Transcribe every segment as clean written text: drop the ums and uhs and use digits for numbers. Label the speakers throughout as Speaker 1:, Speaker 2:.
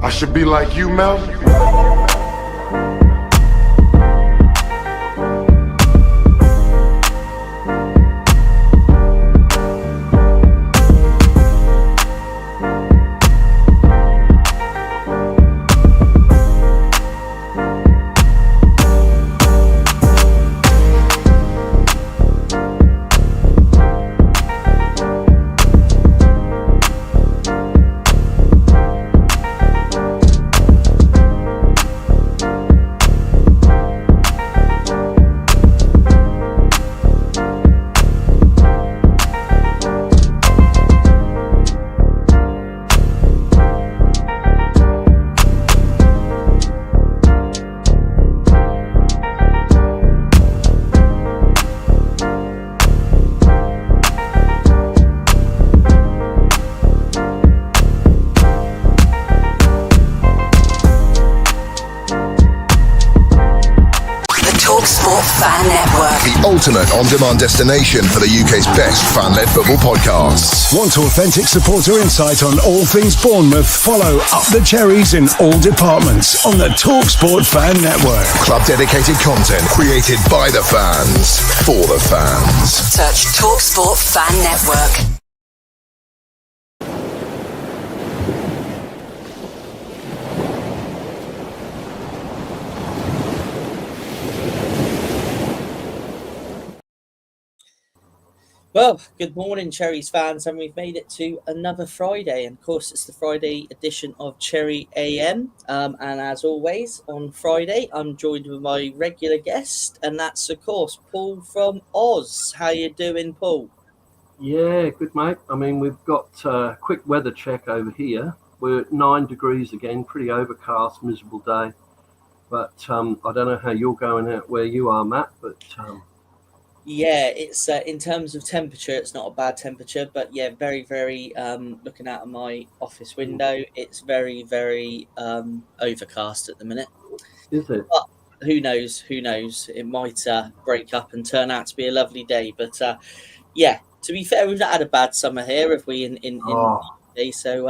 Speaker 1: I should be like you, Melvin.
Speaker 2: Ultimate on-demand destination for the UK's best fan-led football podcasts.
Speaker 3: Want authentic supporter insight on all things Bournemouth? Follow Up the Cherries in all departments on the TalkSport Fan Network.
Speaker 2: Club-dedicated content created by the fans, for the fans.
Speaker 4: Search TalkSport Fan Network.
Speaker 5: Well, good morning, Cherries fans, and we've made it to another Friday. And of course, it's the Friday edition of Cherry AM. And as always, on Friday, I'm joined with my regular guest, and that's, of course, Paul from Oz. How you doing, Paul?
Speaker 6: Yeah, good, mate. I mean, we've got a quick weather check over here. We're at 9 degrees again, pretty overcast, miserable day. But I don't know how you're going out where you are, Matt, but...
Speaker 5: Yeah, it's in terms of temperature, it's not a bad temperature, but yeah, very, very, looking out of my office window, it's very, very overcast at the minute.
Speaker 6: Is it?
Speaker 5: But who knows? It might break up and turn out to be a lovely day. But yeah, to be fair, we've not had a bad summer here, have we, in the UK? So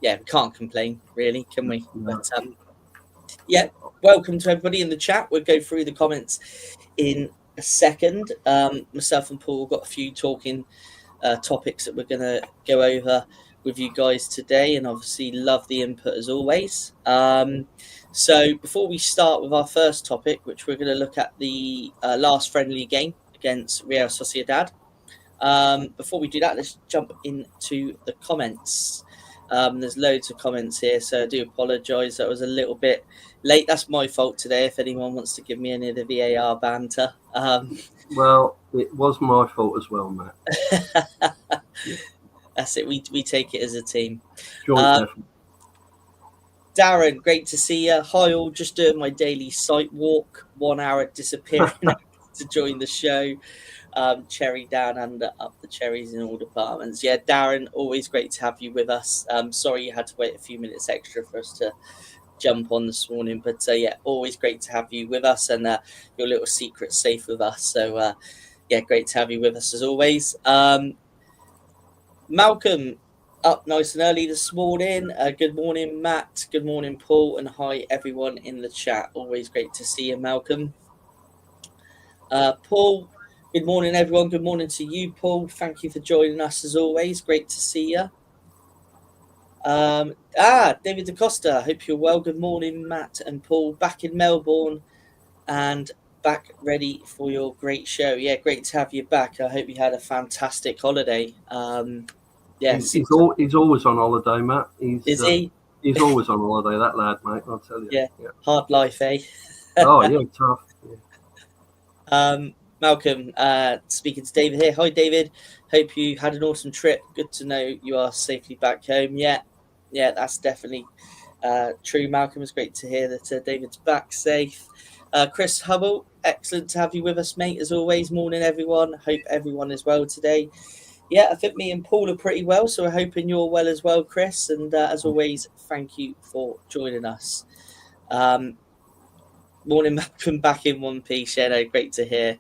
Speaker 5: yeah, we can't complain, really, can we?
Speaker 6: No.
Speaker 5: But yeah, welcome to everybody in the chat. We'll go through the comments in a second. Myself and Paul got a few talking topics that we're going to go over with you guys today, and obviously love the input as always. So before we start with our first topic, which we're going to look at the last friendly game against Real Sociedad, before we do that, let's jump into the comments. There's loads of comments here, so I do apologise that was a little bit late. That's my fault today, if anyone wants to give me any of the VAR banter.
Speaker 6: Well, it was my fault as well, Matt.
Speaker 5: That's it, we take it as a team.
Speaker 6: Joint effort.
Speaker 5: Darren, great to see you. Hi all, just doing my daily site walk, 1 hour disappearing to join the show. Cherry down under, up the cherries in all departments. Yeah, Darren, always great to have you with us. Sorry you had to wait a few minutes extra for us to jump on this morning, but yeah, always great to have you with us, and your little secret safe with us. So yeah, great to have you with us as always. Malcolm, up nice and early this morning. Good morning, Matt. Good morning, Paul, and hi everyone in the chat. Always great to see you, Malcolm. Paul, good morning, everyone. Good morning to you, Paul. Thank you for joining us as always. Great to see you. David DaCosta, hope you're well. Good morning, Matt and Paul. Back in Melbourne and back ready for your great show. Yeah, great to have you back. I hope you had a fantastic holiday. Yeah,
Speaker 6: he's always on holiday, Matt.
Speaker 5: Is he?
Speaker 6: He's always on holiday, that lad, mate. I'll tell you.
Speaker 5: Yeah. Hard life, eh?
Speaker 6: Oh yeah, tough. Yeah.
Speaker 5: Malcolm, speaking to David here. Hi, David. Hope you had an awesome trip. Good to know you are safely back home. Yeah, that's definitely true, Malcolm. It's great to hear that David's back safe. Chris Hubble, excellent to have you with us, mate, as always. Morning, everyone. Hope everyone is well today. Yeah, I think me and Paul are pretty well, so we're hoping you're well as well, Chris. And as always, thank you for joining us. Morning, Malcolm, back in one piece. Yeah, no, great to hear.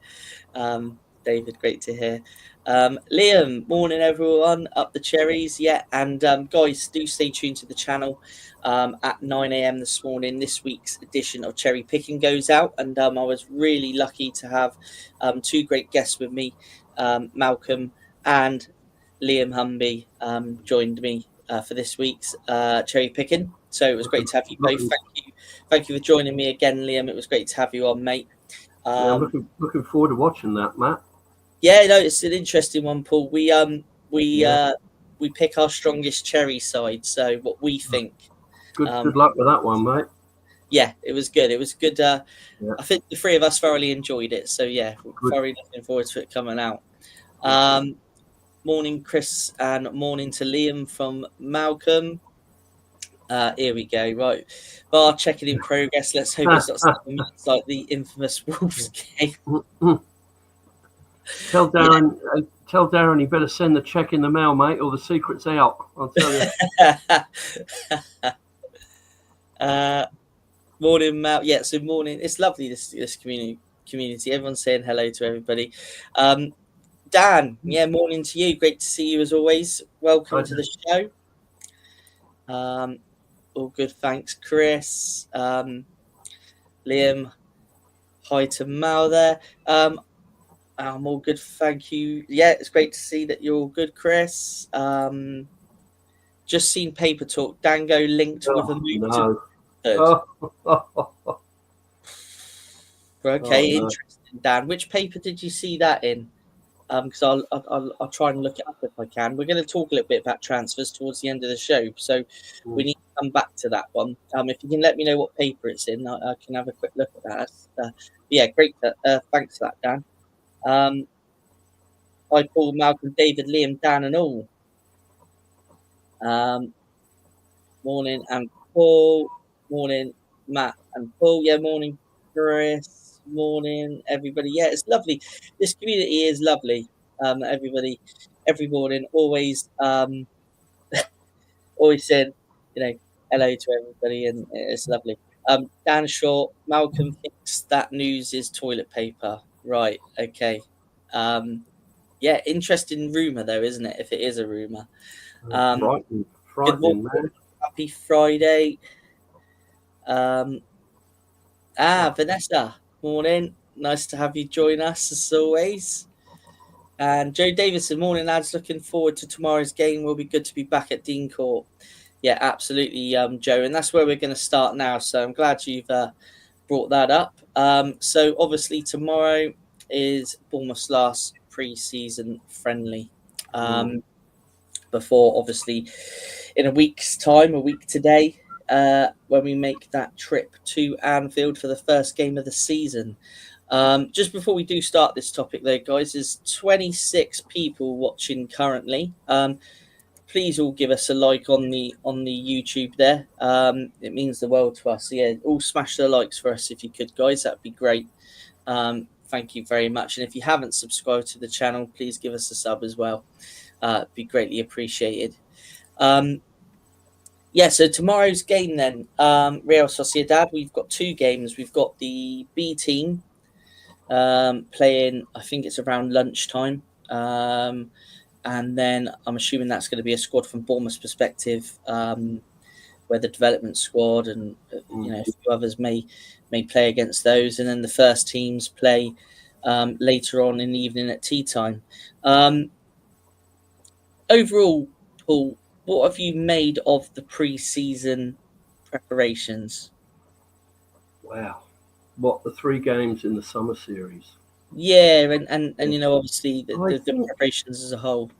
Speaker 5: David, great to hear. Liam, morning everyone, up the cherries. Yeah, and guys, do stay tuned to the channel. At 9 a.m. this morning, this week's edition of Cherry Picking goes out, and I was really lucky to have two great guests with me, Malcolm and Liam Humby, joined me for this week's Cherry Picking. So it was great to have you both. Thank you for joining me again, Liam. It was great to have you on, mate.
Speaker 6: Yeah, I'm looking forward to watching that, Matt.
Speaker 5: Yeah, no, it's an interesting one, Paul. We pick our strongest cherry side, so what we think.
Speaker 6: Good luck with that one, mate.
Speaker 5: Yeah, it was good. It was good.
Speaker 6: Yeah.
Speaker 5: I think the three of us thoroughly enjoyed it. So yeah,
Speaker 6: Good.
Speaker 5: very looking forward to it coming out. Morning, Chris, and morning to Liam from Malcolm. Here we go. Right, bar checking in progress. Let's hope it's not something like the infamous Wolves game.
Speaker 6: Tell Darren he better send the check in the mail, mate, or the secret's out. I'll tell you.
Speaker 5: Morning, Mal. Yeah, so morning. It's lovely this community. Everyone's saying hello to everybody. Dan, yeah, morning to you. Great to see you as always. Welcome to the show. All good, thanks, Chris. Liam, hi to Mal there. I'm all good, thank you. Yeah, it's great to see that you're all good, Chris. Just seen Paper Talk. Dango linked with a move to third. Okay, interesting, Dan. Which paper did you see that in? Because I'll try and look it up if I can. We're going to talk a little bit about transfers towards the end of the show, so we need to come back to that one. If you can let me know what paper it's in, I can have a quick look at that. Yeah, great. Thanks for that, Dan. Hi, Paul, Malcolm, David, Liam, Dan, and all. Morning, and Paul. Morning, Matt and Paul. Yeah, morning, Chris. Morning, everybody. Yeah, it's lovely. This community is lovely. Everybody, every morning, always saying, hello to everybody, and it's lovely. Dan Short, Malcolm thinks that news is toilet paper. Right. Okay. Yeah, interesting rumor though, isn't it? If it is a rumor.
Speaker 6: Frightening,
Speaker 5: good morning,
Speaker 6: man.
Speaker 5: Happy Friday. Vanessa, morning. Nice to have you join us as always. And Joe Davison, morning lads. Looking forward to tomorrow's game. Will be good to be back at Dean Court. Yeah, absolutely, Joe. And that's where we're going to start now. So I'm glad you've brought that up. So obviously tomorrow is Bournemouth's last pre-season friendly. Before obviously in a week's time, a week today, when we make that trip to Anfield for the first game of the season. Just before we do start this topic though, guys, there's 26 people watching currently. Please all give us a like on the YouTube there. It means the world to us. So yeah, all smash the likes for us if you could, guys. That'd be great. Thank you very much. And if you haven't subscribed to the channel, please give us a sub as well. Be greatly appreciated. So tomorrow's game then, Real Sociedad, we've got two games. We've got the B team playing, I think it's around lunchtime. And then I'm assuming that's going to be a squad from Bournemouth's perspective, where the development squad and a few others may play against those. And then the first teams play later on in the evening at tea time. Overall, Paul, what have you made of the pre-season preparations?
Speaker 6: Wow. What, the 3 games in the summer series?
Speaker 5: Yeah, and obviously the preparations as a whole.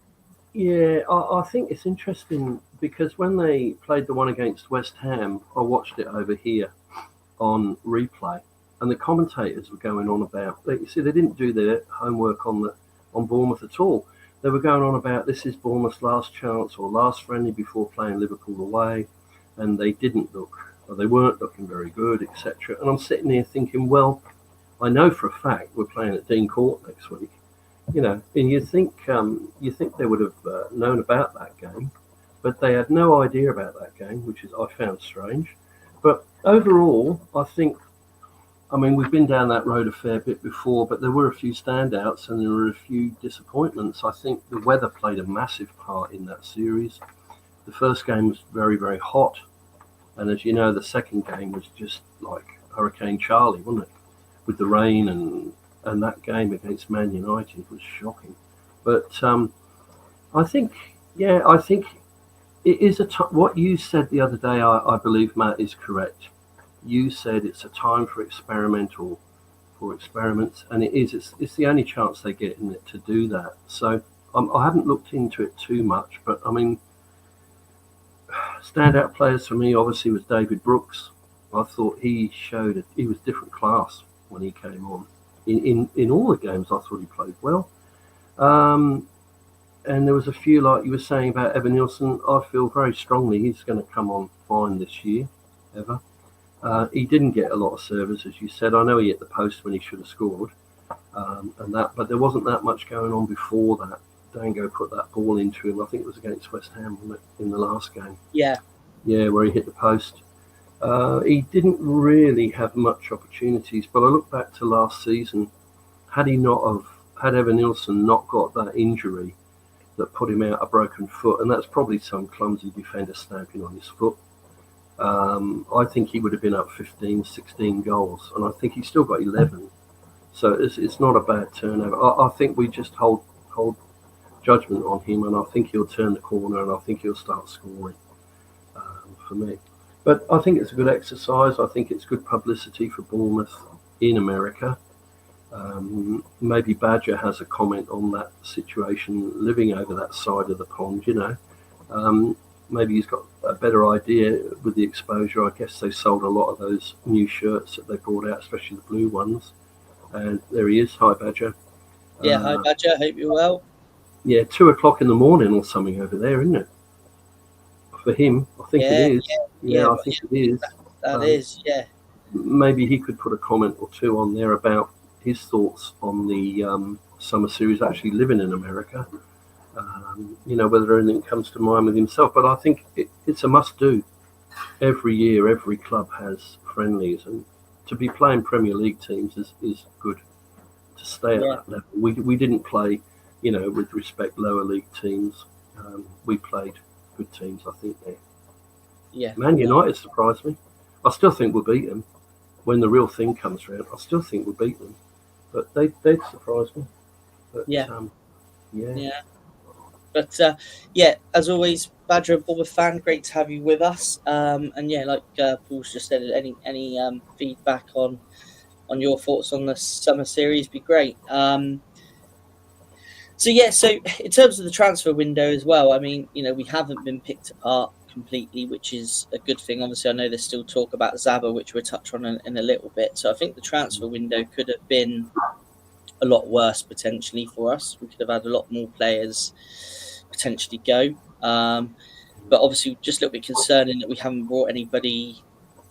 Speaker 6: Yeah, I think it's interesting because when they played the one against West Ham, I watched it over here on replay, and the commentators were going on about. You see, they didn't do their homework on Bournemouth at all. They were going on about this is Bournemouth's last chance or last friendly before playing Liverpool away, and they weren't looking very good, etc. And I'm sitting here thinking, well, I know for a fact we're playing at Dean Court next week, and you think they would have known about that game, but they had no idea about that game, which I found strange. But overall, I think I mean, we've been down that road a fair bit before, but there were a few standouts and there were a few disappointments. I think the weather played a massive part in that series. The first game was very, very hot. And as you know, the second game was just like Hurricane Charlie, wasn't it? With the rain and that game against Man United was shocking. But I think it is what you said the other day, I believe, Matt, is correct. You said it's a time for experiments, and it is. It's the only chance they get in it to do that. So I haven't looked into it too much, but I mean, standout players for me obviously was David Brooks. I thought he was different class when he came on. In all the games, I thought he played well. And there was a few, like you were saying about Evan Nielsen. I feel very strongly he's going to come on fine this year, Ever. He didn't get a lot of service, as you said. I know he hit the post when he should have scored, but there wasn't that much going on before that. Dango put that ball into him. I think it was against West Ham, wasn't it, in the last game?
Speaker 5: Yeah,
Speaker 6: where he hit the post. He didn't really have much opportunities, but I look back to last season. Had Evan Nielsen not got that injury that put him out a broken foot, and that's probably some clumsy defender stamping on his foot, I think he would have been up 15, 16 goals, and I think he's still got 11. So it's not a bad turnover. I think we just hold judgment on him, and I think he'll turn the corner, and I think he'll start scoring for me. But I think it's a good exercise. I think it's good publicity for Bournemouth in America. Maybe Badger has a comment on that situation, living over that side of the pond, Maybe he's got a better idea with the exposure. I guess they sold a lot of those new shirts that they brought out, especially the blue ones. And there he is. Hi, Badger.
Speaker 5: Yeah, hi, Badger. Hope you're well.
Speaker 6: Yeah, 2:00 in the morning or something over there, isn't it? For him, I think it is. I think it is.
Speaker 5: That is, yeah.
Speaker 6: Maybe he could put a comment or two on there about his thoughts on the summer series, actually living in America. Whether anything comes to mind with himself. But I think it's a must-do. Every year, every club has friendlies, and to be playing Premier League teams is good. To stay at that level, we didn't play, with respect, lower league teams. We played good teams, I think. There.
Speaker 5: Yeah.
Speaker 6: Man United surprised me. I still think we'll beat them when the real thing comes around. I still think we'll beat them, but they'd surprised me. But,
Speaker 5: yeah. But as always, Badger, a Bournemouth fan, great to have you with us. Like Paul's just said, any feedback on your thoughts on the summer series be great. So in terms of the transfer window as well, I mean, we haven't been picked apart completely, which is a good thing. Obviously, I know there's still talk about Zaba, which we'll touch on in a little bit. So I think the transfer window could have been a lot worse potentially for us. We could have had a lot more players potentially go. But obviously just a little bit concerning that we haven't brought anybody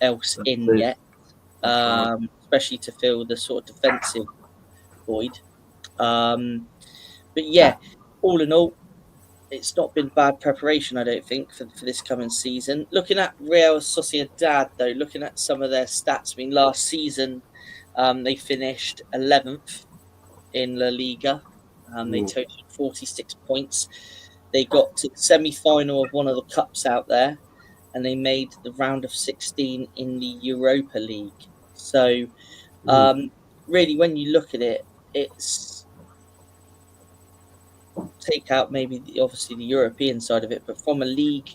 Speaker 5: else in yet, especially to fill the sort of defensive void. But yeah, all in all, it's not been bad preparation, I don't think, for this coming season. Looking at Real Sociedad, though, looking at some of their stats, I mean, last season they finished 11th in La Liga. They totaled 46 points. They got to the semi-final of one of the cups out there, and they made the round of 16 in the Europa League. So, really, when you look at it, it's take out maybe obviously the European side of it, but from a league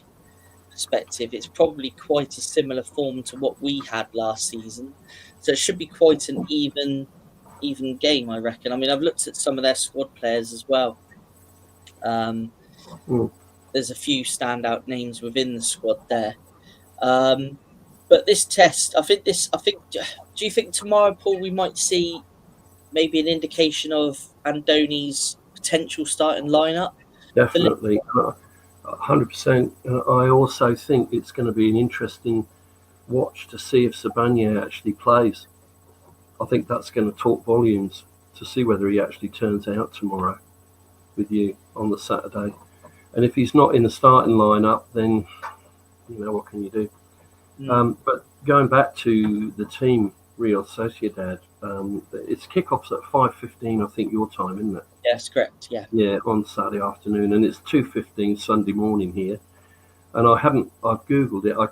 Speaker 5: perspective, it's probably quite a similar form to what we had last season. So it should be quite an even game, I reckon. I mean, I've looked at some of their squad players as well. There's a few standout names within the squad there. But this test, I think, do you think tomorrow, Paul, we might see maybe an indication of Andoni's potential starting lineup?
Speaker 6: Definitely, 100%. I also think it's going to be an interesting watch to see if Zabarnyi actually plays. I think that's going to talk volumes to see whether he actually turns out tomorrow with you on the Saturday. And if he's not in the starting lineup, then what can you do? But going back to the team, Real Sociedad. It's kickoffs at 5:15, I think, your time, isn't it?
Speaker 5: Yes, correct. Yeah.
Speaker 6: Yeah, on Saturday afternoon, and it's 2:15 Sunday morning here. And I've Googled it. I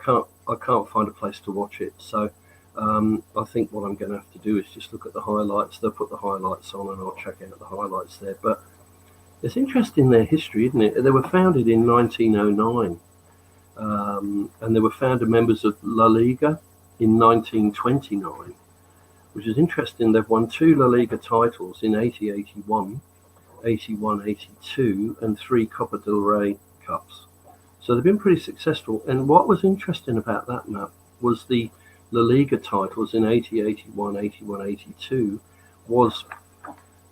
Speaker 6: can't find a place to watch it. So I think what I'm going to have to do is just look at the highlights. They'll put the highlights on, and I'll check out the highlights there. But it's interesting, their history, isn't it? They were founded in 1909, and they were founder members of La Liga in 1929, which is interesting. They've won 2 La Liga titles in 80-81, 81-82, and 3 Copa del Rey Cups. So they've been pretty successful. And what was interesting about that, Matt, was the La Liga titles in 80-81, 81-82 was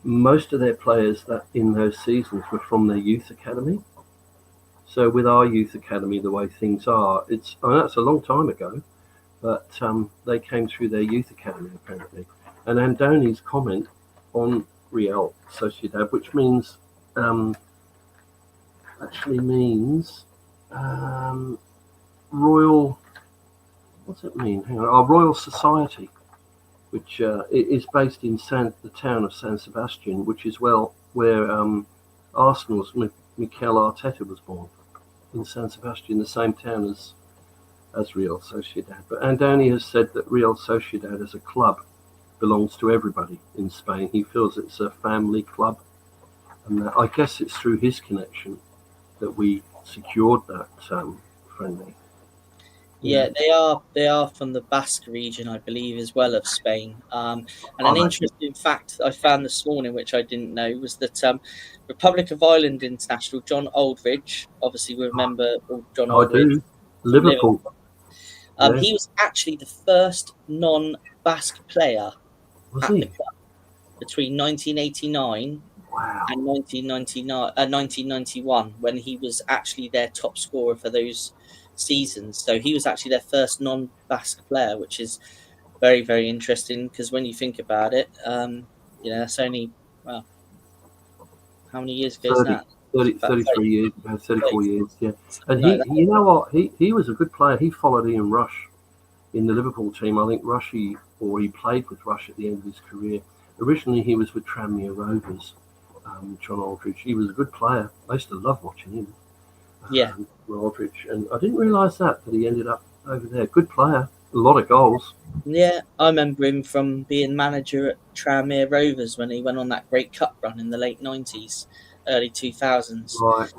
Speaker 6: most of their players that in those seasons were from their youth academy. So with our youth academy, the way things are, that's a long time ago, but they came through their youth academy apparently. And Andoni's comment on Real Sociedad, which means Royal. What's it mean? Hang on. Our Royal Society, which is based in the town of San Sebastian, which is where Arsenal's Mikel Arteta was born, in San Sebastian, the same town as Real Sociedad. But Andoni has said that Real Sociedad as a club belongs to everybody in Spain. He feels it's a family club, and I guess it's through his connection that we secured that friendly.
Speaker 5: Yeah, they are from the Basque region, I believe, as well of Spain. And an interesting fact that I found this morning, which I didn't know, was that Republic of Ireland international John Aldridge, obviously we remember John Aldridge.
Speaker 6: I do. Liverpool.
Speaker 5: He was actually the first non-Basque player at the club between 1989 and 1991, when he was actually their top scorer for those seasons. So he was actually their first non-Basque player, which is very, very interesting, because when you think about it, that's only, how many years ago is that?
Speaker 6: 33 years, 34 years, yeah. And you know what? He was a good player. He followed Ian Rush in the Liverpool team. I think he played with Rush at the end of his career. Originally, he was with Tranmere Rovers, John Aldridge. He was a good player. I used to love watching him. Aldridge. And I didn't realise that he ended up over there. Good player. A lot of goals. Yeah,
Speaker 5: I remember him from being manager at Tranmere Rovers when he went on that great cup run in the late 90s, early 2000s.
Speaker 6: Right.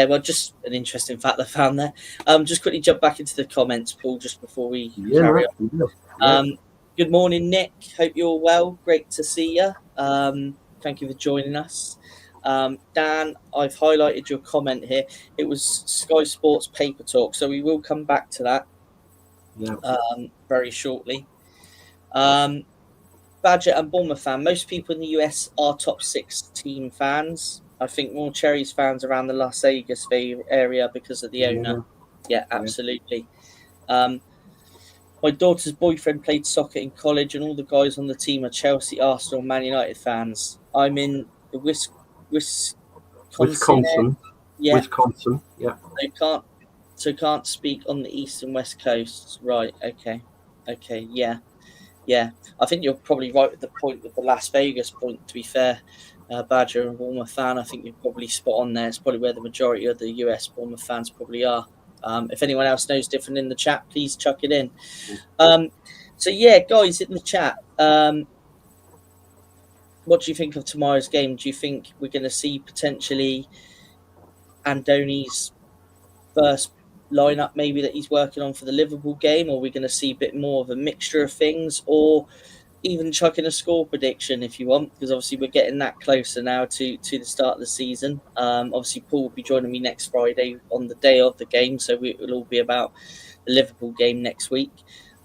Speaker 5: Well, just an interesting fact I found there. Just quickly jump back into the comments, Paul, just before we carry on. Good morning, Nick. Hope you're well. Great to see you. Thank you for joining us. Dan, I've highlighted your comment here. It was Sky Sports Paper Talk, so we will come back to that very shortly. Badger and Bournemouth fan. Most people in the US are top 6 team fans. I think more Cherries fans around the Las Vegas area because of the owner. Yeah, absolutely. My daughter's boyfriend played soccer in college, and all the guys on the team are Chelsea, Arsenal, Man United fans. I'm in the Wisconsin. Yeah.
Speaker 6: Wisconsin. Yeah.
Speaker 5: Can't speak on the east and west coasts. Right. Okay. Yeah. I think you're probably right with the point with the Las Vegas point. To be fair, Badger and Bournemouth fan, I think you're probably spot on there. It's probably where the majority of the US Bournemouth fans probably are. If anyone else knows different in the chat, please chuck it in. Guys in the chat, what do you think of tomorrow's game? Do you think we're going to see potentially Andoni's first lineup maybe that he's working on for the Liverpool game, or are we going to see a bit more of a mixture of things, or even chucking a score prediction if you want, because obviously we're getting that closer now to the start of the season. Obviously Paul will be joining me next Friday on the day of the game, so it will all be about the Liverpool game next week.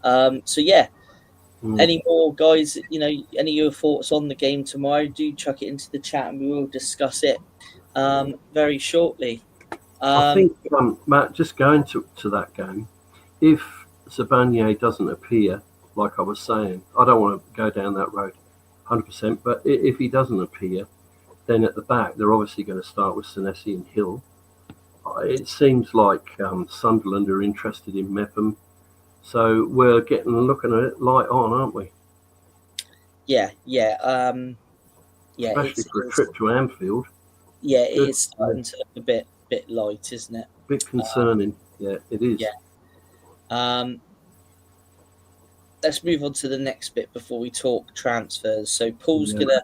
Speaker 5: Any more, guys, any of your thoughts on the game tomorrow, do chuck it into the chat and we will discuss it very shortly.
Speaker 6: I think, Matt, just going to that game, if Zabarnyi doesn't appear, like I was saying, I don't want to go down that road 100%, but if he doesn't appear, then at the back, they're obviously going to start with Senesi and Hill. It seems like Sunderland are interested in Mepham, So we're looking at it light on, aren't we?
Speaker 5: Yeah.
Speaker 6: Especially for a trip to Anfield.
Speaker 5: Yeah, it is starting to look a bit light, isn't it?
Speaker 6: A bit concerning. Yeah, it is.
Speaker 5: Yeah. Let's move on to the next bit before we talk transfers. So Paul's going to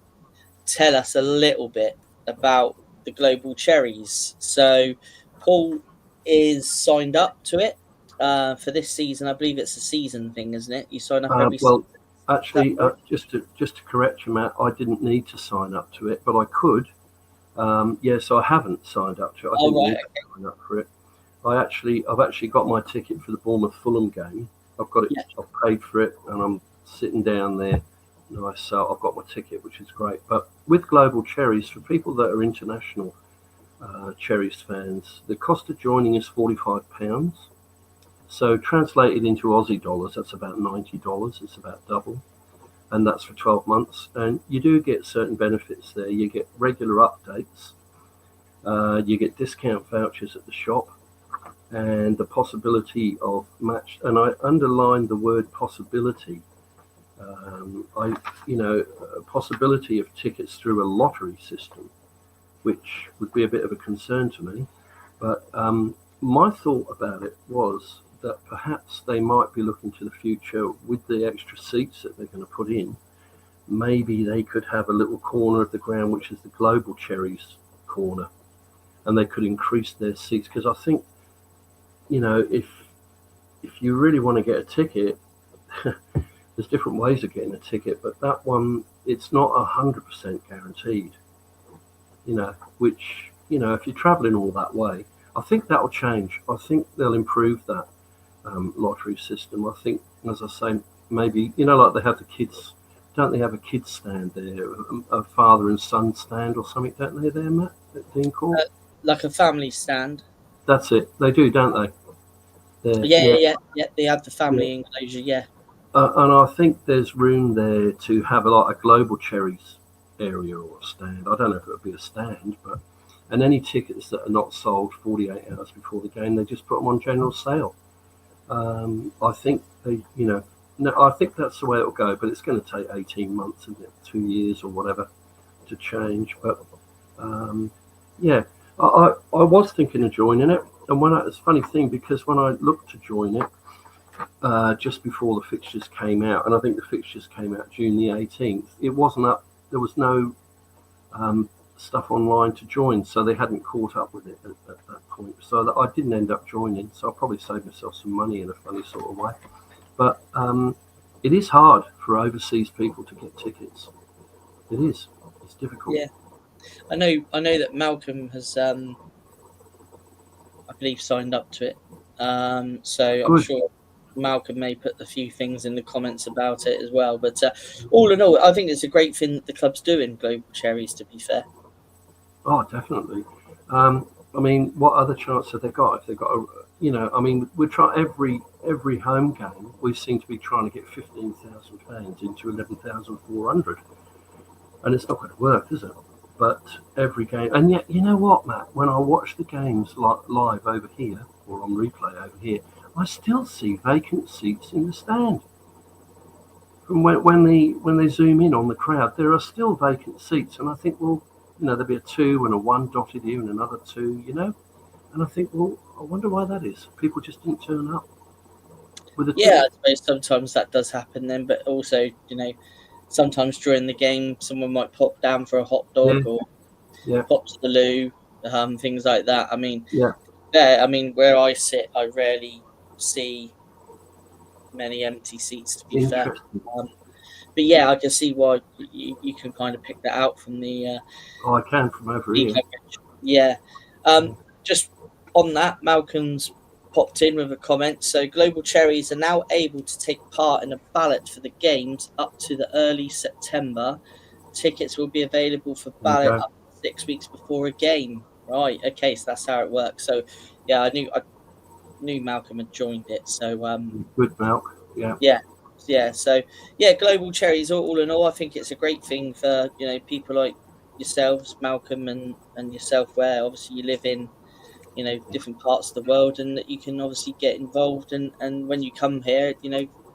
Speaker 5: tell us a little bit about the Global Cherries. So Paul is signed up to it for this season. I believe it's a season thing, isn't it? You sign up every season.
Speaker 6: Actually, just to correct you, Matt, I didn't need to sign up to it, but I could. So I haven't signed up to it. I didn't need to sign up for it. I've actually got my ticket for the Bournemouth Fulham game. I've got it. I've paid for it, and I'm sitting down there. Nice. So I've got my ticket, which is great. But with Global Cherries, for people that are international Cherries fans, the cost of joining is £45. So translated into Aussie dollars, that's about $90. It's about double. And that's for 12 months. And you do get certain benefits there. You get regular updates. You get discount vouchers at the shop. And the possibility of match. And I underline the word possibility. A possibility of tickets through a lottery system, which would be a bit of a concern to me. But my thought about it was that perhaps they might be looking to the future with the extra seats that they're going to put in. Maybe they could have a little corner of the ground, which is the Global Cherries corner, and they could increase their seats. Because I think, if you really want to get a ticket, there's different ways of getting a ticket, but that one, it's not 100% guaranteed. Which, if you're traveling all that way, I think that'll change. I think they'll improve that lottery system. I think, as I say, maybe, like they have the kids, don't they have a kids stand there, a father and son stand or something, don't they there, Matt, at Dean Court?
Speaker 5: Like a family stand.
Speaker 6: That's it. They do, don't they?
Speaker 5: Yeah. They have the family enclosure, yeah.
Speaker 6: And I think there's room there to have a Global Cherries area or a stand. I don't know if it would be a stand, and any tickets that are not sold 48 hours before the game, they just put them on general sale. I think I think that's the way it'll go, but it's going to take 18 months, isn't it? 2 years or whatever to change. But I was thinking of joining it, and it's a funny thing because when I looked to join it, just before the fixtures came out, and I think the fixtures came out June the 18th, it wasn't up. There was no stuff online to join, so they hadn't caught up with it at that point. So that I didn't end up joining. So I probably saved myself some money in a funny sort of way. But it is hard for overseas people to get tickets. It is. It's difficult.
Speaker 5: Yeah, I know that Malcolm has, I believe, signed up to it. So I'm sure Malcolm may put a few things in the comments about it as well. But all in all, I think it's a great thing that the club's doing, Global Cherries, to be fair.
Speaker 6: Oh, definitely. What other chance have they got? If they've got we try every home game. We seem to be trying to get 15,000 fans into 11,400, and it's not going to work, is it? But every game, and yet, you know what, Matt? When I watch the games live over here or on replay over here, I still see vacant seats in the stand. From when they zoom in on the crowd, there are still vacant seats, and I think, well, there'll be a 2 and a 1 dotted here and another 2, and I think, well, I wonder why that is. People just didn't turn up.
Speaker 5: I suppose sometimes that does happen then, but also, sometimes during the game, someone might pop down for a hot dog or pop to the loo, things like that. Where I sit, I rarely see many empty seats, to be fair. But yeah, I can see why you can kind of pick that out from the.
Speaker 6: I can from over here.
Speaker 5: Coverage. Yeah. Just on that, Malcolm's popped in with a comment. So Global Cherries are now able to take part in a ballot for the games up to the early September. Tickets will be available for ballot up to 6 weeks before a game. Right. Okay. So that's how it works. So yeah, I knew Malcolm had joined it. So
Speaker 6: good, Malcolm. Yeah.
Speaker 5: Yeah. So yeah, Global Cherries. All in all, I think it's a great thing for people like yourselves, Malcolm, and yourself, where obviously you live in different parts of the world, and that you can obviously get involved. And when you come here,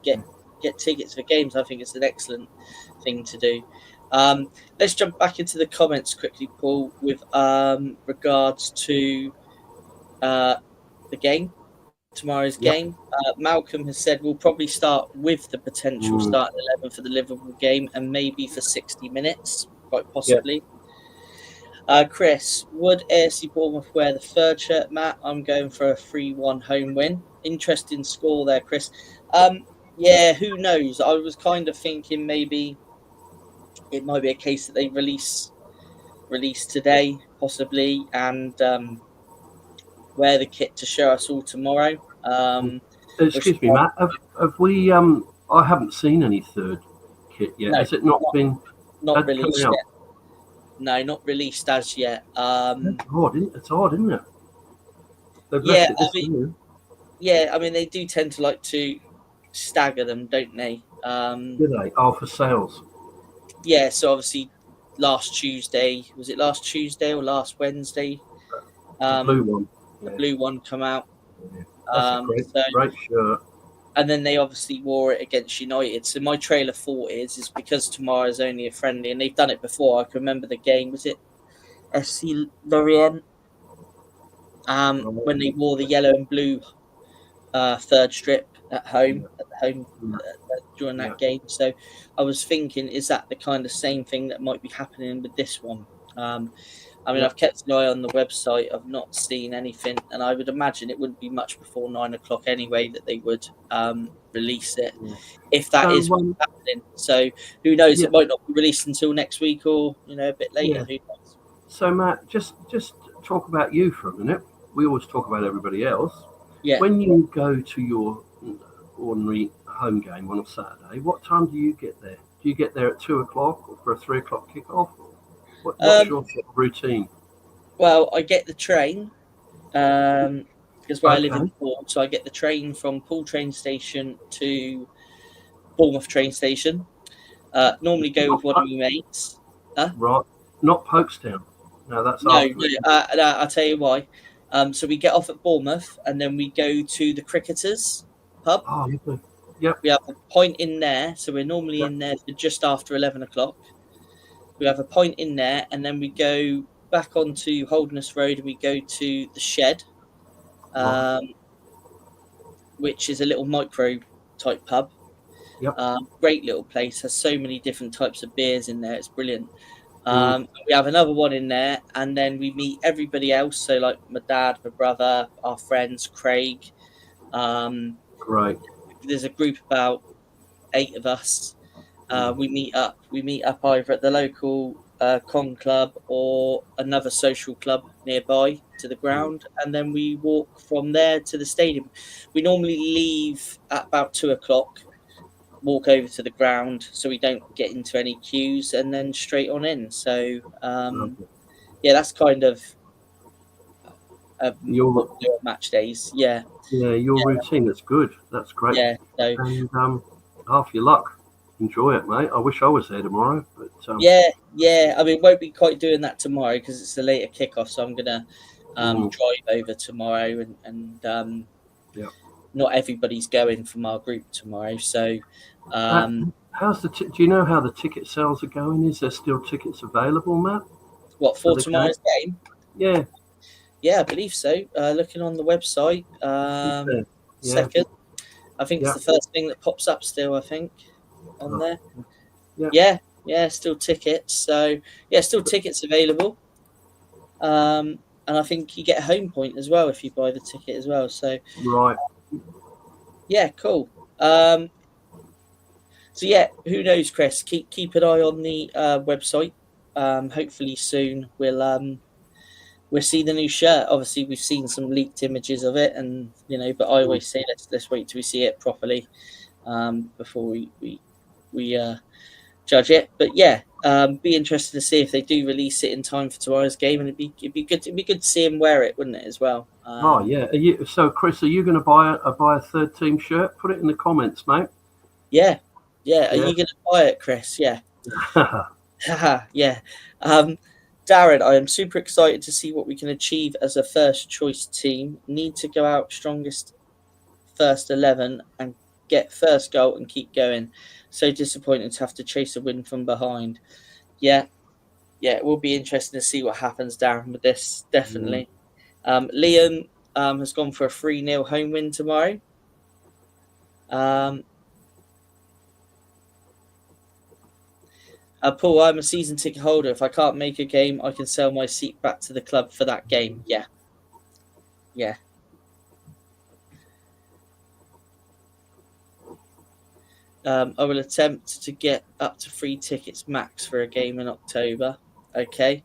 Speaker 5: get tickets for games. I think it's an excellent thing to do. Let's jump back into the comments quickly, Paul, with regards to the game, tomorrow's game. Malcolm has said we'll probably start with the potential starting 11 for the Liverpool game, and maybe for 60 minutes, quite possibly. Chris, would AFC Bournemouth wear the third shirt, Matt? I'm going for a 3-1 home win. Interesting score there, Chris. Yeah, who knows? I was kind of thinking maybe it might be a case that they release today, possibly, and wear the kit to show us all tomorrow.
Speaker 6: Excuse me, Matt. Have we? I haven't seen any third kit yet.
Speaker 5: No,
Speaker 6: Has it not been?
Speaker 5: Not released yet. No, not released as yet.
Speaker 6: It's odd, isn't it?
Speaker 5: I mean, they do tend to like to stagger them, don't they?
Speaker 6: Do they? Oh, for sales.
Speaker 5: Yeah, so obviously last Tuesday, was it last Tuesday or last Wednesday?
Speaker 6: The blue one.
Speaker 5: The blue one come out.
Speaker 6: Yeah. That's a great shirt.
Speaker 5: And then they obviously wore it against United. So my trailer thought is because tomorrow's only a friendly, and they've done it before. I can remember the game. Was it FC Lorient? When they wore the yellow and blue third strip at home during that game. So I was thinking, is that the kind of same thing that might be happening with this one? I mean, I've kept an eye on the website. I've not seen anything, and I would imagine it wouldn't be much before 9 o'clock anyway that they would release it, if that is what's happening. So who knows? It might not be released until next week, or a bit later. Who knows?
Speaker 6: So Matt, just talk about you for a minute. We always talk about everybody else.
Speaker 5: Yeah.
Speaker 6: When you go to your ordinary home game on a Saturday, what time do you get there? Do you get there at 2 o'clock or for a 3 o'clock kickoff? What's your sort of routine?
Speaker 5: Well, I get the train because where I live in Poole, so I get the train from Poole train station to Bournemouth train station. Normally go with one of my mates.
Speaker 6: Right, not Folkestone. No, that's
Speaker 5: I'll tell you why. So we get off at Bournemouth, and then we go to the Cricketers pub.
Speaker 6: Oh, lovely. Yep.
Speaker 5: We have a point in there, so we're normally in there for just after 11 o'clock. We have a point in there, and then we go back onto Holderness Road, and we go to the Shed, which is a little micro type pub.
Speaker 6: Yep.
Speaker 5: Great little place. Has so many different types of beers in there. It's brilliant. We have another one in there, and then we meet everybody else. So like my dad, my brother, our friends, Craig.
Speaker 6: Great.
Speaker 5: There's a group about 8 of us. We meet up either at the local con club or another social club nearby to the ground, and then we walk from there to the stadium. We normally leave at about 2 o'clock, walk over to the ground so we don't get into any queues, and then straight on in. So that's kind of your match days. Yeah,
Speaker 6: your routine. That's good. That's great.
Speaker 5: Yeah. So,
Speaker 6: and half your luck. Enjoy it, mate. I wish I was there tomorrow, but
Speaker 5: yeah. I mean, won't be quite doing that tomorrow because it's a later kickoff. So I'm gonna drive over tomorrow, and not everybody's going from our group tomorrow. So,
Speaker 6: how's do you know how the ticket sales are going? Is there still tickets available, Matt?
Speaker 5: What for tomorrow's game?
Speaker 6: Yeah,
Speaker 5: I believe so. Looking on the website, second. I think it's the first thing that pops up still. I think. On there, still tickets. So still tickets available. And I think you get a home point as well if you buy the ticket as well. So
Speaker 6: right,
Speaker 5: cool. So who knows, Chris? Keep an eye on the website. Hopefully soon we'll see the new shirt. Obviously, we've seen some leaked images of it, and but I always say let's wait till we see it properly before we judge it. But be interested to see if they do release it in time for tomorrow's game, and it'd be good to see him wear it, wouldn't it, as well? So Chris, are you going to buy a third team shirt? Put it in the comments, mate. Are you going to buy it, Chris? Yeah. Yeah. Darren, I am super excited to see what we can achieve as a first choice team. Need to go out strongest first 11 and get first goal and keep going. So disappointed to have to chase a win from behind. Yeah, it will be interesting to see what happens, Darren, with this, definitely. Liam has gone for a 3-0 home win tomorrow. Paul, I'm a season ticket holder. If I can't make a game, I can sell my seat back to the club for that game. Yeah. I will attempt to get up to 3 tickets max for a game in October. Okay.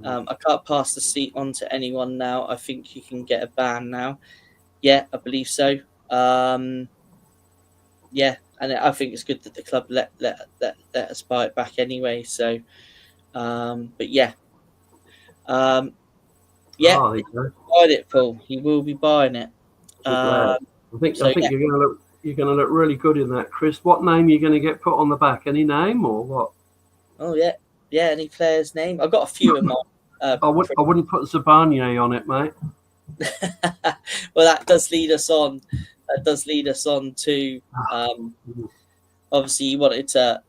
Speaker 5: I can't pass the seat on to anyone now. I think you can get a ban now. Yeah, I believe so. Yeah, and I think it's good that the club let us buy it back anyway. So, but yeah, buying it, Paul. He will be buying it.
Speaker 6: I think you're gonna look really good in that, Chris. What name are you going to get put on the back? Any name or what?
Speaker 5: Oh yeah. Any player's name? I've got a few in mind.
Speaker 6: I wouldn't put Zabarnyi on it, mate.
Speaker 5: Well, that does lead us on. To obviously you wanted to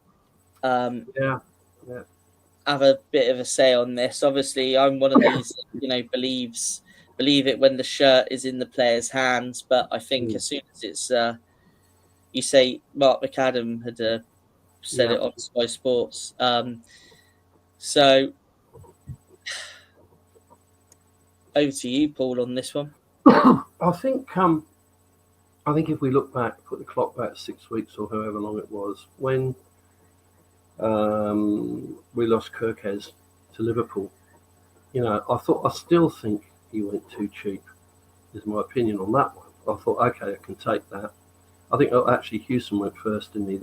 Speaker 5: have a bit of a say on this. Obviously, I'm one of these believe it when the shirt is in the player's hands. But I think as soon as it's you say Mark McAdam had said it on Sky Sports. So over to you, Paul, on this one.
Speaker 6: I think if we look back, put the clock back 6 weeks or however long it was, when we lost Kirkez to Liverpool, I still think he went too cheap, is my opinion on that one. I thought, okay, I can take that. I think actually Houston went first, didn't he?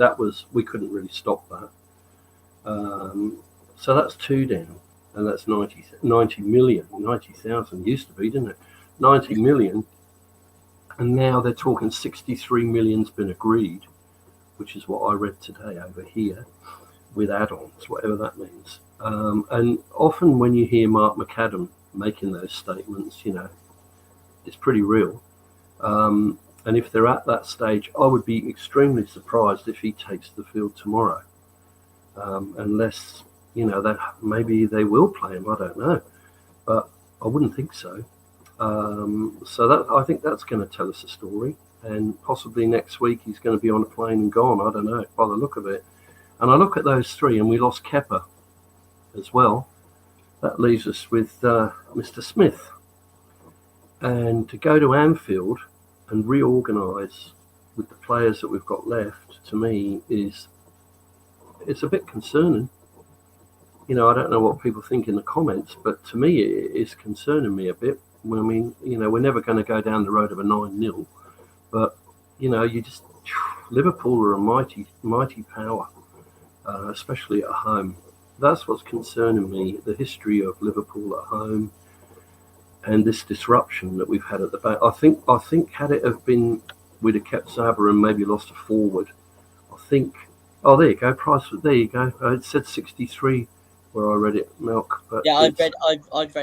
Speaker 6: We couldn't really stop that. So that's 2 down, and that's 90 million, 90,000 used to be, didn't it? 90 million, and now they're talking 63 million's been agreed, which is what I read today over here, with add-ons, whatever that means. And often when you hear Mark McAdam making those statements, it's pretty real. And if they're at that stage, I would be extremely surprised if he takes the field tomorrow, unless that maybe they will play him. I don't know, but I wouldn't think so. So that I think that's going to tell us a story, and possibly next week he's going to be on a plane and gone. I don't know by the look of it. And I look at those 3, and we lost Kepa as well. That leaves us with Mr. Smith, and to go to Anfield and reorganise with the players that we've got left, to me it's a bit concerning. I don't know what people think in the comments, but to me it is concerning me a bit. I mean, we're never going to go down the road of a 9-0, but Liverpool are a mighty power, especially at home. That's what's concerning me, the history of Liverpool at home and this disruption that we've had at the back. I think had it have been, we'd have kept Zaber and maybe lost a forward. I think, there you go, Price, there you go. It said 63 where I read it, Milk. But
Speaker 5: yeah, I've read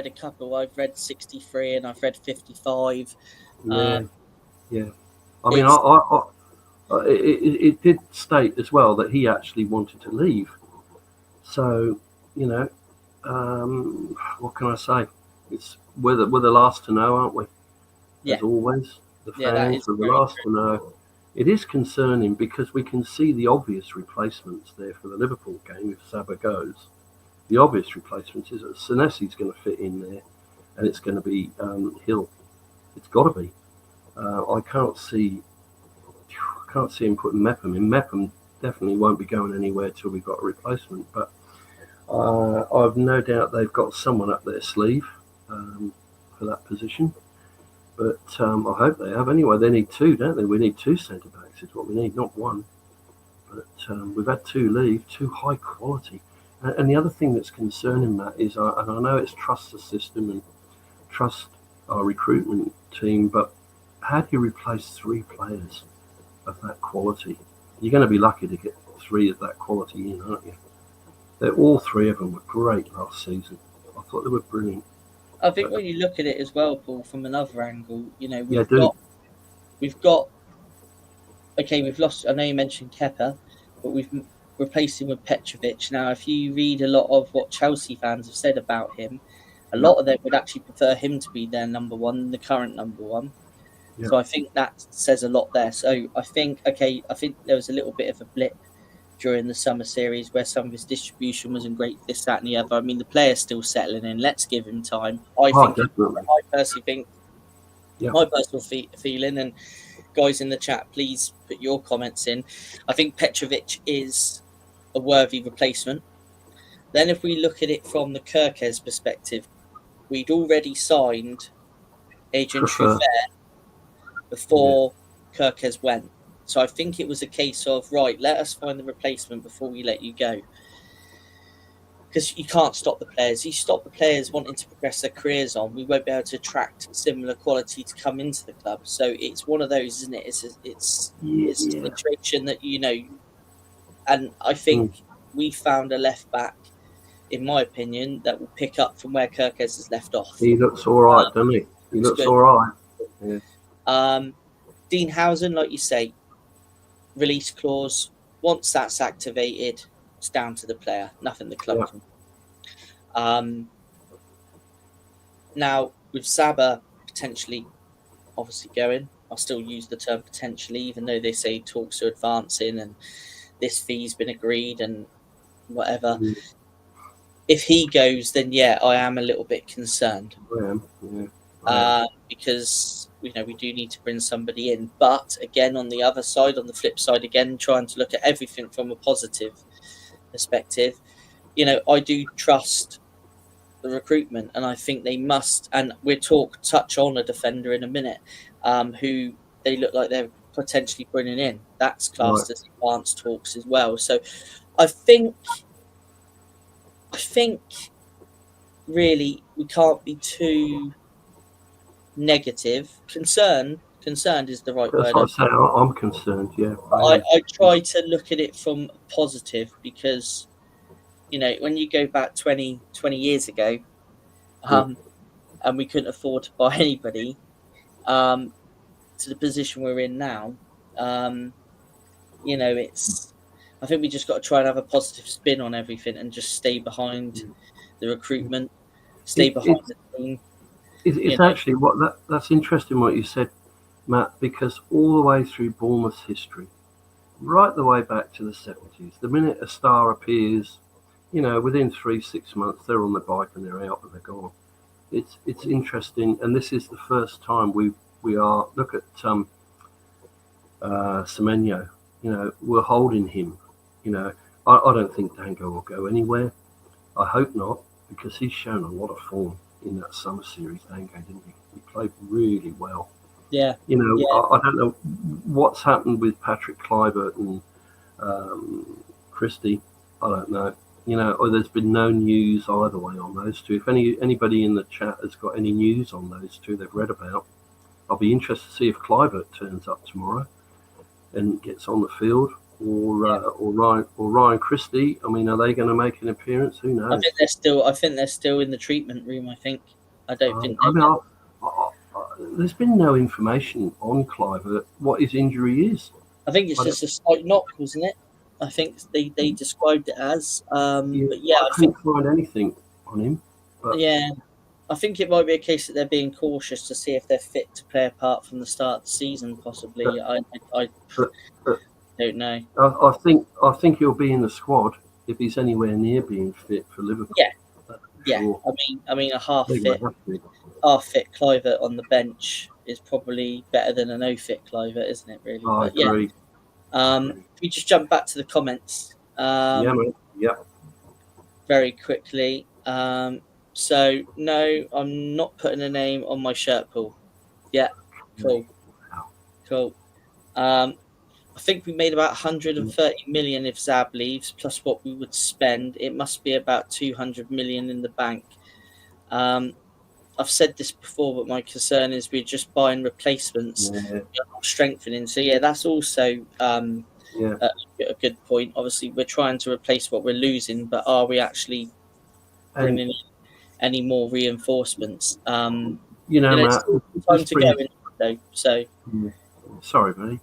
Speaker 5: a couple. I've read 63 and I've read 55.
Speaker 6: Yeah. I mean, it did state as well that he actually wanted to leave. So, what can I say? We're the last to know, aren't we? As always, the fans are the last to know. It is concerning because we can see the obvious replacements there for the Liverpool game if Saba goes. The obvious replacements is that Senesi's going to fit in there, and it's going to be Hill. It's got to be. I can't see him putting Mepham in. Mepham definitely won't be going anywhere till we've got a replacement. But I've no doubt they've got someone up their sleeve for that position. But I hope they have. Anyway, they need 2, don't they? We need 2 centre-backs is what we need, not 1. But we've had 2 leave, 2 high quality. And the other thing that's concerning, Matt, is, and I know it's trust the system and trust our recruitment team, but how do you replace 3 players of that quality? You're going to be lucky to get 3 of that quality in, aren't you? All 3 of them were great last season. thought they were brilliant.
Speaker 5: I think when you look at it as well, Paul, from another angle, you know, we've got. Okay, we've lost. I know you mentioned Kepa, but we've replaced him with Petrovic. Now, if you read a lot of what Chelsea fans have said about him, a lot of them would actually prefer him to be their number one than the current number one.
Speaker 6: Yeah.
Speaker 5: So I think that says a lot there. So I think there was a little bit of a blip during the summer series where some of his distribution wasn't great, this, that, and the other. I mean, the player's still settling in. Let's give him time. I personally think, my personal feeling, and guys in the chat, please put your comments in. I think Petrovic is a worthy replacement. Then if we look at it from the Kirkes perspective, we'd already signed Adrian Truffert before Kirkes went. So I think it was a case of, right, let us find the replacement before we let you go. Because you can't stop the players. You stop the players wanting to progress their careers on, we won't be able to attract similar quality to come into the club. So it's one of those, isn't it? It's a situation that, you know, and I think we found a left back, in my opinion, that will pick up from where Kirkes has left off.
Speaker 6: He looks all right, doesn't he? He looks all right. Yeah.
Speaker 5: Dean Housen, like you say, release clause. Once that's activated, it's down to the player. Nothing the club can. Now, with Saba potentially, obviously going, I'll still use the term potentially, even though they say talks are advancing and this fee's been agreed and whatever. If he goes, then I am a little bit concerned. Because we do need to bring somebody in. But again, on the other side, on the flip side, again, trying to look at everything from a positive perspective, I do trust the recruitment, and I think they must. And we'll touch on a defender in a minute, who they look like they're potentially bringing in. That's classed as advanced talks as well. So I think really we can't be too negative. Concerned is the right word.
Speaker 6: That's what I say. I'm concerned. Yeah,
Speaker 5: I try to look at it from positive because when you go back 20 years ago, and we couldn't afford to buy anybody, to the position we're in now, it's. I think we just got to try and have a positive spin on everything and just stay behind the recruitment, stay behind the team.
Speaker 6: It's actually that's interesting what you said, Matt, because all the way through Bournemouth's history, right the way back to the 70s, the minute a star appears, within 3-6 months they're on the bike and they're out and they're gone. It's interesting, and this is the first time we are. Look at Semenyo. We're holding him. I don't think Dango will go anywhere. I hope not, because he's shown a lot of form in that summer series. Dango, didn't he? He played really well.
Speaker 5: Yeah.
Speaker 6: I don't know what's happened with Patrick Kluivert and Christie. I don't know. Or there's been no news either way on those two. If anybody in the chat has got any news on those two they've read about, I'll be interested to see if Kluivert turns up tomorrow and gets on the field, or Ryan Christie. I mean, are they going to make an appearance? Who knows?
Speaker 5: I think they're still in the treatment room. I don't think.
Speaker 6: There's been no information on Kluivert what his injury is.
Speaker 5: I think it's just a slight knock, wasn't it? I think they described it as. I
Speaker 6: couldn't find anything on him. But,
Speaker 5: I think it might be a case that they're being cautious to see if they're fit to play a part from the start of the season. Possibly, I don't know.
Speaker 6: I think he'll be in the squad if he's anywhere near being fit for Liverpool.
Speaker 5: Yeah.
Speaker 6: Sure.
Speaker 5: I mean, a half fit Kluivert on the bench is probably better than a no fit Kluivert, isn't it? Really?
Speaker 6: I agree.
Speaker 5: If we just jump back to the comments. Very quickly. So no, I'm not putting a name on my shirt, Paul. Yeah, cool. I think we made about 130 million if Zab leaves, plus what we would spend. It must be about 200 million in the bank. I've said this before, but my concern is we're just buying replacements, we're not strengthening. So that's also a good point. Obviously, we're trying to replace what we're losing, but are we actually bringing in any more reinforcements.
Speaker 6: Matt,
Speaker 5: It's time to go in, though. So,
Speaker 6: sorry, buddy.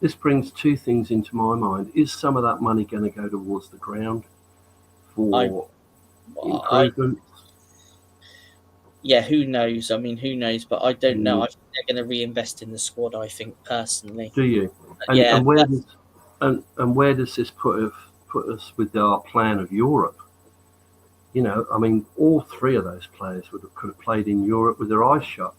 Speaker 6: This brings two things into my mind. Is some of that money going to go towards the ground for improvements?
Speaker 5: Yeah, who knows? I mean, who knows? But I don't know. I think they're going to reinvest in the squad, I think, personally.
Speaker 6: Do you? And,
Speaker 5: yeah.
Speaker 6: And where does this put us with our plan of Europe? I mean, all three of those players could have played in Europe with their eyes shut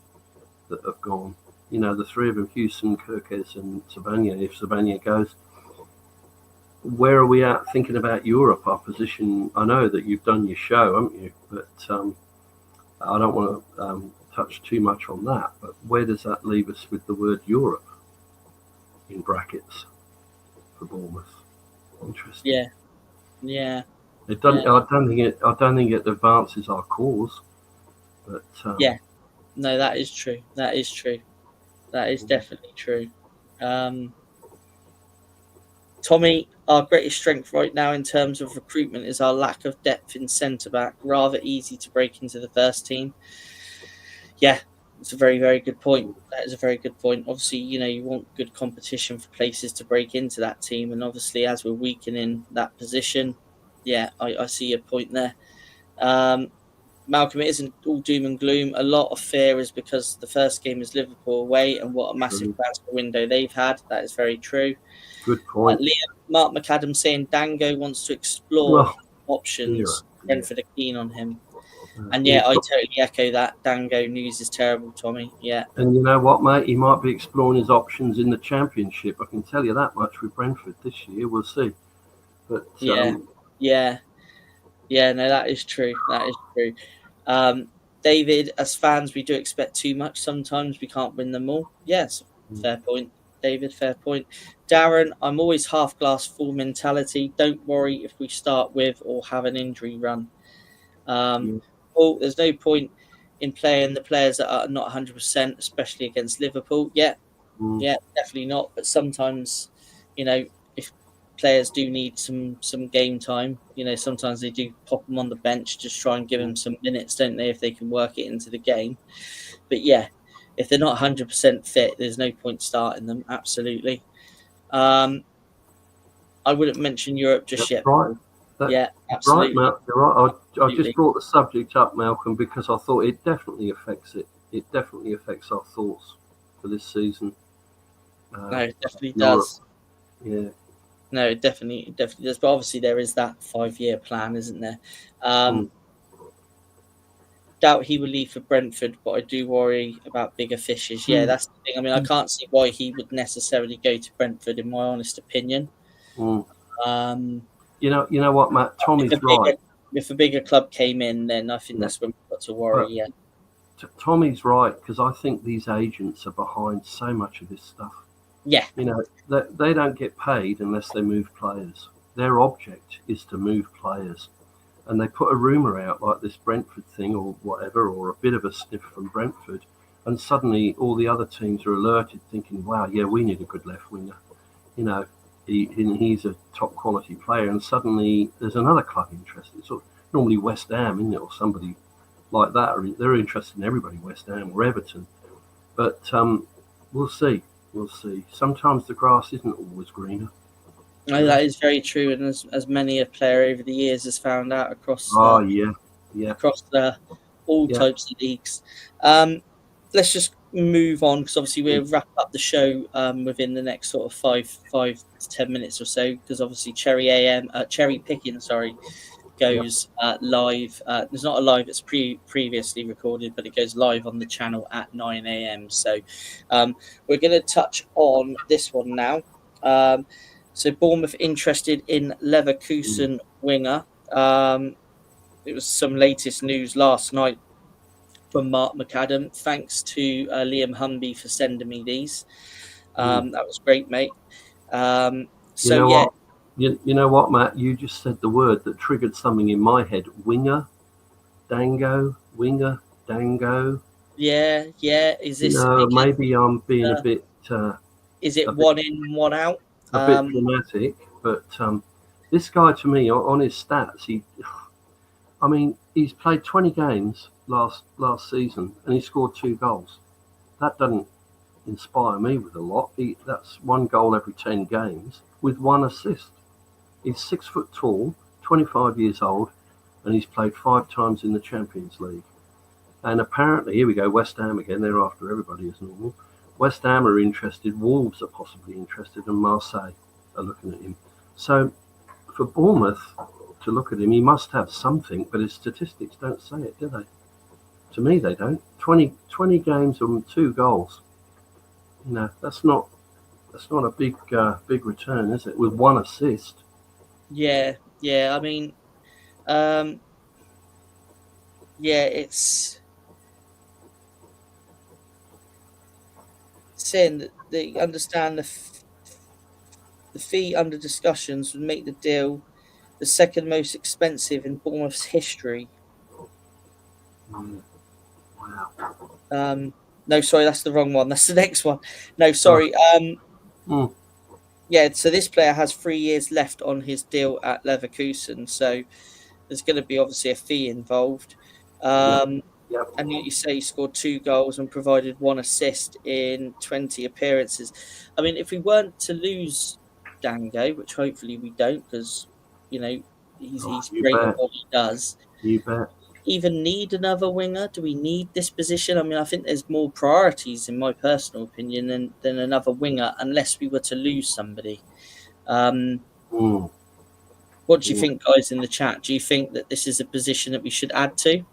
Speaker 6: that have gone. The three of them, Houston, Kirkes and Zabarnyi, if Zabarnyi goes. Where are we at thinking about Europe, our position? I know that you've done your show, haven't you? But I don't want to touch too much on that. But where does that leave us with the word Europe in brackets for Bournemouth? Interesting.
Speaker 5: Yeah.
Speaker 6: It doesn't. I don't think it advances our cause. But
Speaker 5: no, that is true. That is definitely true. Tommy, our greatest strength right now in terms of recruitment is our lack of depth in centre-back. Rather easy to break into the first team. Yeah, it's a very, very good point. That is a very good point. Obviously, you want good competition for places to break into that team. And obviously, as we're weakening that position, I see your point there. Malcolm, it isn't all doom and gloom. A lot of fear is because the first game is Liverpool away and what a massive transfer window they've had. That is very true.
Speaker 6: Good point.
Speaker 5: Mark McAdam saying Dango wants to explore options. Brentford are keen on him. And I totally echo that. Dango news is terrible, Tommy. Yeah.
Speaker 6: And you know what, mate? He might be exploring his options in the Championship. I can tell you that much with Brentford this year. We'll see. But
Speaker 5: no, that is true. That is true. David, as fans, we do expect too much. Sometimes we can't win them all. Yes, fair point. David, fair point. Darren, I'm always half glass full mentality. Don't worry if we start with or have an injury run. Paul, there's no point in playing the players that are not 100%, especially against Liverpool. Yeah, definitely not. But sometimes, if players do need some game time, sometimes they do pop them on the bench, just try and give them some minutes, don't they, if they can work it into the game. But if they're not 100% fit, there's no point starting them. Absolutely. I wouldn't mention Europe just yet.
Speaker 6: Right.
Speaker 5: Absolutely.
Speaker 6: Right, Malcolm. You're right. I just brought the subject up, Malcolm, because I thought it definitely affects it. It definitely affects our thoughts for this season.
Speaker 5: No, it definitely does.
Speaker 6: Yeah.
Speaker 5: No, it definitely does. But obviously, there is that 5-year plan, isn't there? Doubt he will leave for Brentford, but I do worry about bigger fishes. Yeah, that's the thing. I mean, I can't see why he would necessarily go to Brentford, in my honest opinion.
Speaker 6: You know what, Matt? Tommy's right.
Speaker 5: If a bigger club came in, then I think that's when we've got to worry.
Speaker 6: Tommy's right, because I think these agents are behind so much of this stuff.
Speaker 5: Yeah.
Speaker 6: They don't get paid unless they move players. Their object is to move players. And they put a rumour out like this Brentford thing or whatever, or a bit of a sniff from Brentford, and suddenly all the other teams are alerted, thinking, wow, we need a good left winger. He's a top quality player, and suddenly there's another club interested. So normally West Ham, isn't it, or somebody like that. They're interested in everybody, West Ham or Everton. But we'll see. Sometimes the grass isn't always greener.
Speaker 5: No, that is very true, and as many a player over the years has found out across across all types of leagues. Let's just move on, because obviously we'll wrap up the show within the next sort of 5 to 10 minutes or so, because obviously Cherry Picking goes live. There's not a live, it's previously recorded, but it goes live on the channel at 9 a.m. So we're going to touch on this one now. So Bournemouth interested in Leverkusen winger. It was some latest news last night from Mark McAdam. Thanks to Liam Humby for sending me these. That was great, mate.
Speaker 6: You know what, Matt? You just said the word that triggered something in my head. Winger, Dango.
Speaker 5: Yeah. Is this?
Speaker 6: Maybe I'm being a bit.
Speaker 5: Is it one in, one out?
Speaker 6: A bit dramatic, but this guy, to me, on his stats, he's played 20 games last season, and he scored 2 goals. That doesn't inspire me with a lot. That's 1 goal every 10 games with 1 assist. He's 6 foot tall, 25 years old, and he's played 5 times in the Champions League. And apparently, here we go, West Ham again. They're after everybody as normal. West Ham are interested. Wolves are possibly interested, and Marseille are looking at him. So for Bournemouth to look at him, he must have something, but his statistics don't say it, do they? To me, they don't. 20 games and 2 goals. That's not a big return, is it? With 1 assist.
Speaker 5: Yeah. I mean, it's saying that they understand the fee under discussions would make the deal the second most expensive in Bournemouth's history.
Speaker 6: Wow.
Speaker 5: No, sorry, that's the wrong one. That's the next one. No, sorry. Yeah, so this player has 3 years left on his deal at Leverkusen, so there's going to be obviously a fee involved.
Speaker 6: Yep.
Speaker 5: And you say he scored 2 goals and provided 1 assist in 20 appearances. I mean, if we weren't to lose Dango, which hopefully we don't, because he's great at what he does.
Speaker 6: You bet.
Speaker 5: Even need another winger? Do we need this position? I mean, I think there's more priorities, in my personal opinion, than another winger, unless we were to lose somebody. What do you think, guys, in the chat? Do you think that this is a position that we should add to?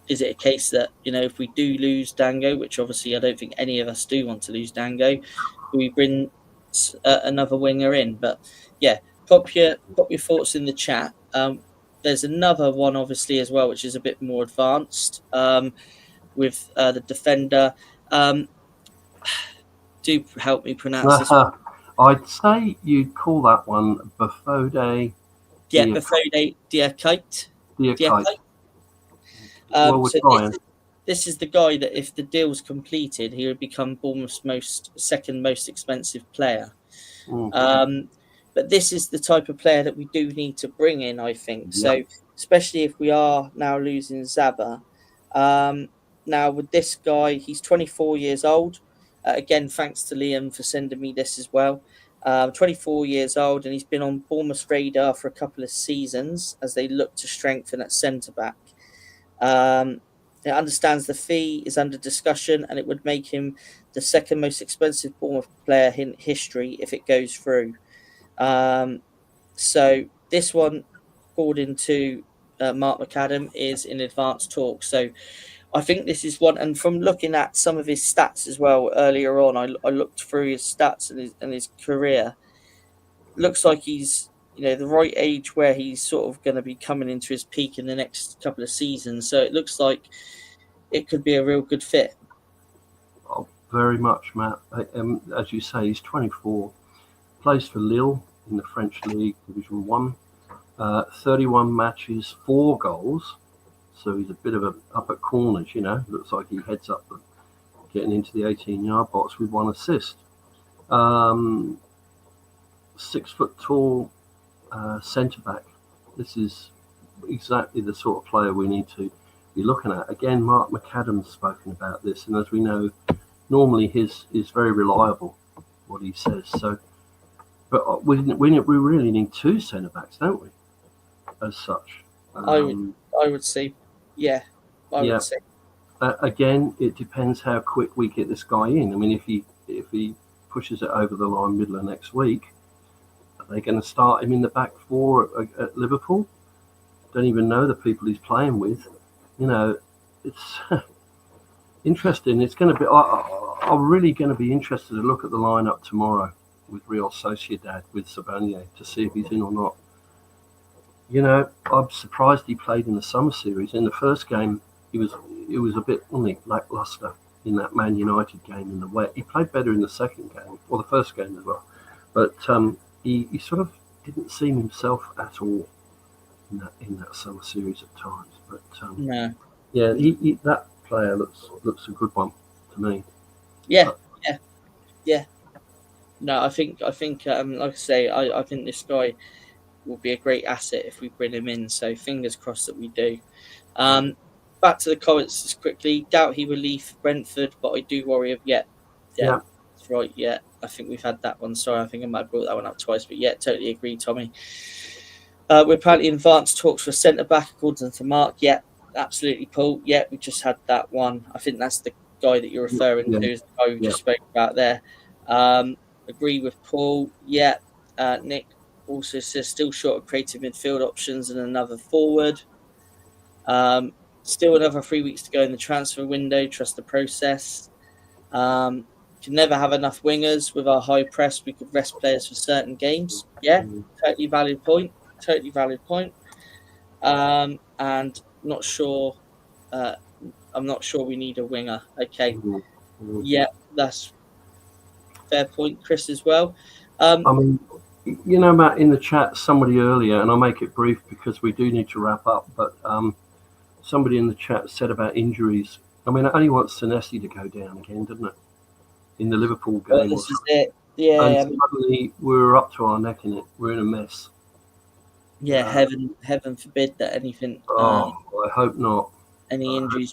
Speaker 5: Is it a case that, if we do lose Dango, which obviously I don't think any of us do want to lose Dango, we bring another winger in? But yeah, pop your thoughts in the chat. There's another one, obviously, as well, which is a bit more advanced with the defender. Do help me pronounce this one.
Speaker 6: I'd say you'd call that one Bafode.
Speaker 5: Yeah, Bafode Diakite.
Speaker 6: Well, we're trying.
Speaker 5: This is the guy that, if the deal's completed, he would become Bournemouth's second most expensive player. But this is the type of player that we do need to bring in, I think. Yep. So, especially if we are now losing Zaba. Now, with this guy, he's 24 years old. Again, thanks to Liam for sending me this as well. 24 years old, and he's been on Bournemouth's radar for a couple of seasons as they look to strengthen at centre-back. It understands the fee is under discussion, and it would make him the second most expensive Bournemouth player in history if it goes through. So this one, according to Mark McAdam, is in advanced talks. So I think this is one, and from looking at some of his stats as well earlier on, I looked through his stats and his career. Looks like he's the right age where he's sort of going to be coming into his peak in the next couple of seasons. So it looks like it could be a real good fit.
Speaker 6: Oh, very much, Matt. As you say, he's 24, plays for Lille in the French League, Division 1, 31 matches, 4 goals. So he's a bit of up at corners, Looks like he heads up getting into the 18-yard box with 1 assist. 6 foot tall centre-back. This is exactly the sort of player we need to be looking at. Again, Mark McAdam's spoken about this, and as we know, normally his is very reliable, what he says. So, but we really need 2 centre-backs, don't we, as such?
Speaker 5: I would say, yeah. I would say.
Speaker 6: Again, it depends how quick we get this guy in. I mean, if he pushes it over the line middle of next week, are they going to start him in the back 4 at Liverpool? Don't even know the people he's playing with. It's interesting. It's going to be. I'm really going to be interested to look at the lineup tomorrow with Real Sociedad with Zabarnyi to see if he's in or not. I'm surprised he played in the summer series. In the first game, it was a bit lackluster in that Man United game in the wet. He played better in the second game, or the first game as well. But he sort of didn't seem himself at all in that summer series at times. But
Speaker 5: no.
Speaker 6: Yeah, that player looks a good one to me.
Speaker 5: Yeah. No, I think like I say, I think this guy will be a great asset if we bring him in. So fingers crossed that we do. Back to the comments just quickly. Doubt he will leave for Brentford, but I do worry of yeah, that's right. Yeah, I think we've had that one. Sorry, I think I might have brought that one up twice, but yeah, totally agree, Tommy. We're apparently in advanced talks for centre back, according to Mark. Yeah, absolutely, Paul. Yeah, we just had that one. I think that's the guy that you're referring to, is the guy we just spoke about there. Agree with Paul. Yeah, Nick also says still short of creative midfield options and another forward. Still another 3 weeks to go in the transfer window. Trust the process. Can never have enough wingers. With our high press, we could rest players for certain games. Yeah, totally valid point. Totally valid point. And not sure. I'm not sure we need a winger. Okay. Yeah, that's fair point, Chris, as well.
Speaker 6: I mean, you know, Matt, in the chat, somebody earlier, and I'll make it brief because we do need to wrap up, but somebody in the chat said about injuries. I mean, it only wants Senesi to go down again, doesn't it? In the Liverpool game.
Speaker 5: This is it. Yeah.
Speaker 6: And suddenly we're up to our neck in it. We're in a mess.
Speaker 5: Yeah, heaven forbid that anything.
Speaker 6: I hope not.
Speaker 5: Any injuries,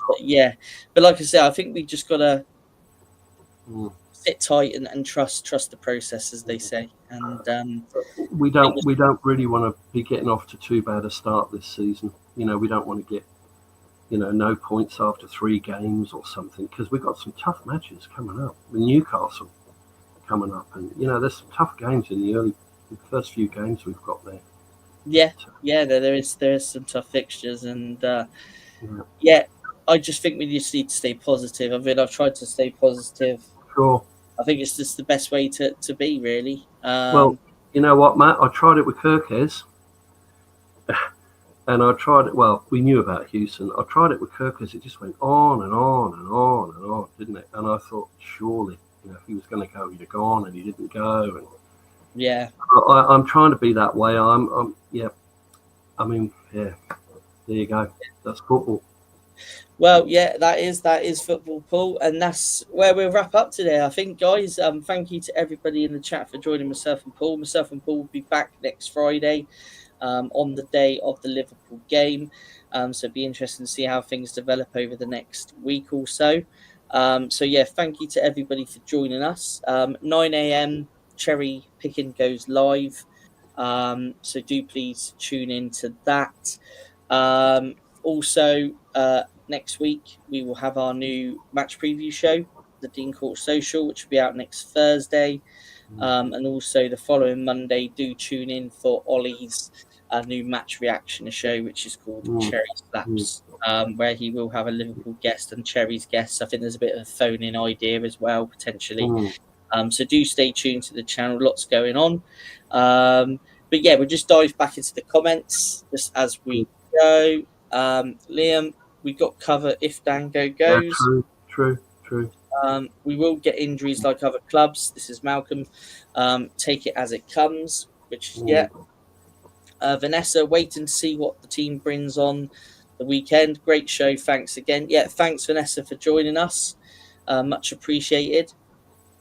Speaker 5: but like I said, I think we just gotta sit tight and trust the process, as they say. And
Speaker 6: we don't really want to be getting off to too bad a start this season. You know, we don't want to get, you know, no points after 3 games or something, because we've got some tough matches coming up. With Newcastle coming up, and you know, there's some tough games in the first few games we've got there.
Speaker 5: Yeah, there is some tough fixtures, and I just think we just need to stay positive. I mean, I've tried to stay positive.
Speaker 6: Sure.
Speaker 5: I think it's just the best way to be, really.
Speaker 6: Well, you know what, Matt? I tried it with Kirkes. And I tried it, well, we knew about Houston. I tried it with Kirkes. It just went on and on and on and on, didn't it? And I thought, surely, you know, if he was going to go, he'd have gone, and he didn't go. And I'm trying to be that way. I mean, there you go. That's football.
Speaker 5: Well, yeah, that is football, Paul, and that's where we'll wrap up today, I think, guys. Thank you to everybody in the chat for joining myself and Paul. Myself and Paul will be back next Friday on the day of the Liverpool game. So it'd be interesting to see how things develop over the next week or so. Thank you to everybody for joining us. 9 a.m. Cherry Picking goes live. So do please tune in to that. Also, next week we will have our new match preview show, the Dean Court Social, which will be out next Thursday. And also the following Monday, do tune in for Ollie's new match reaction show, which is called Cherry Slaps, where he will have a Liverpool guest and Cherry's guest. I think there's a bit of a phone-in idea as well, potentially. So do stay tuned to the channel. Lots going on. But yeah, we'll just dive back into the comments just as we go. Liam, we got cover if Dango goes.
Speaker 6: Yeah, true.
Speaker 5: We will get injuries like other clubs. This is Malcolm. Take it as it comes, which Vanessa, waiting to see what the team brings on the weekend. Great show. Thanks again. Yeah, thanks, Vanessa, for joining us. Much appreciated.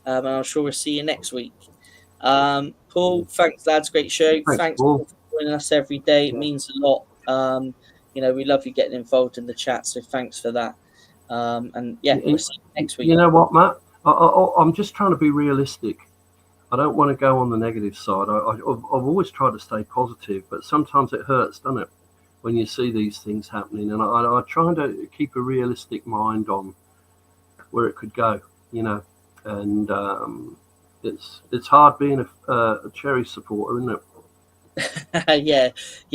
Speaker 5: And I'm sure we'll see you next week. Paul, thanks, lads. Great show. Thanks Paul, for joining us every day. It means a lot. You know, we love you getting involved in the chat, so thanks for that. We'll see you next week.
Speaker 6: You know what, Matt? I'm just trying to be realistic. I don't want to go on the negative side. I've always tried to stay positive, but sometimes it hurts, doesn't it, when you see these things happening? And I try to keep a realistic mind on where it could go, you know. And it's hard being a Cherry supporter, isn't it?
Speaker 5: Yeah,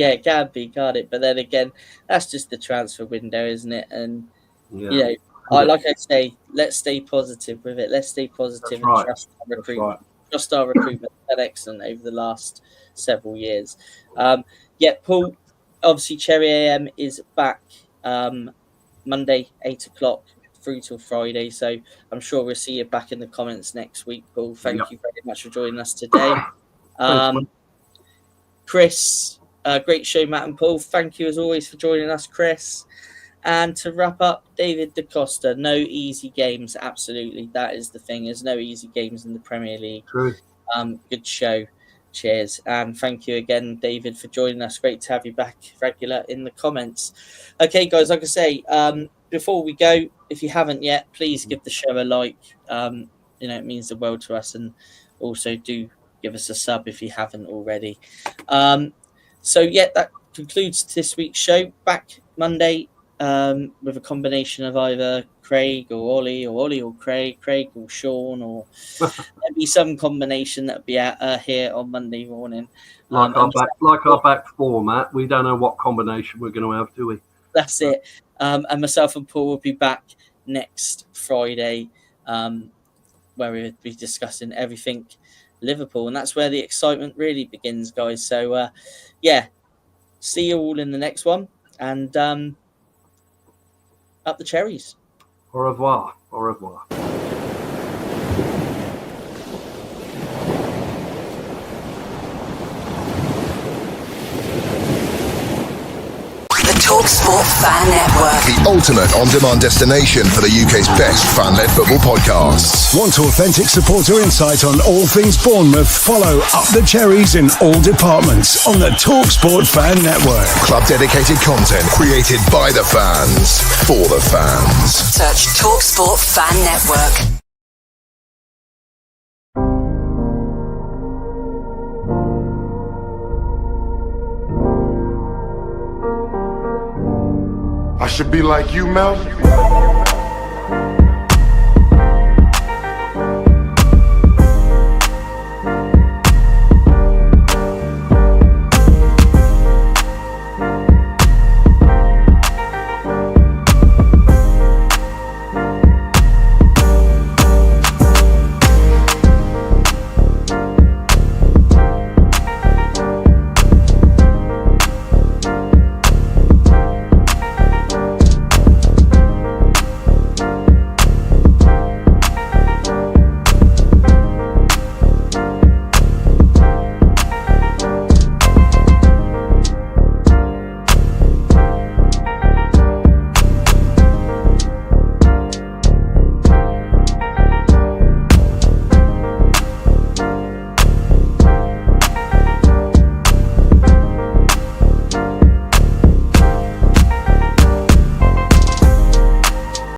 Speaker 5: it can be, can't it? But then again, that's just the transfer window, isn't it? And you know, like I say, let's stay positive with it. Let's stay positive and trust our recruitment. Trust our recruitment. That's excellent over the last several years. Paul. Obviously, Cherry AM is back Monday 8 o'clock through till Friday. So I'm sure we'll see you back in the comments next week, Paul. Thank you very much for joining us today. Chris, great show, Matt and Paul. Thank you as always for joining us, Chris. And to wrap up, David DaCosta, no easy games. Absolutely. That is the thing. There's no easy games in the Premier League.
Speaker 6: True.
Speaker 5: Good show. Cheers. And thank you again, David, for joining us. Great to have you back regular in the comments. Okay, guys, like I say, before we go, if you haven't yet, please give the show a like. It means the world to us. And also do give us a sub if you haven't already. That concludes this week's show. Back Monday with a combination of either Craig or Ollie or Craig or Sean, or maybe some combination that'll be out here on Monday morning.
Speaker 6: Like our back format, we don't know what combination we're going to have, do we?
Speaker 5: That's it. And myself and Paul will be back next Friday, where we'll be discussing everything Liverpool, and that's where the excitement really begins, guys. So, see you all in the next one, and up the cherries.
Speaker 6: Au revoir. Au revoir.
Speaker 4: TalkSport Fan Network.
Speaker 2: The ultimate on-demand destination for the UK's best fan-led football podcasts.
Speaker 3: Want authentic supporter insight on all things Bournemouth? Follow Up the Cherries in all departments on the TalkSport Fan Network.
Speaker 2: Club-dedicated content created by the fans, for the fans.
Speaker 4: Search TalkSport Fan Network.
Speaker 1: I should be like you, Mel.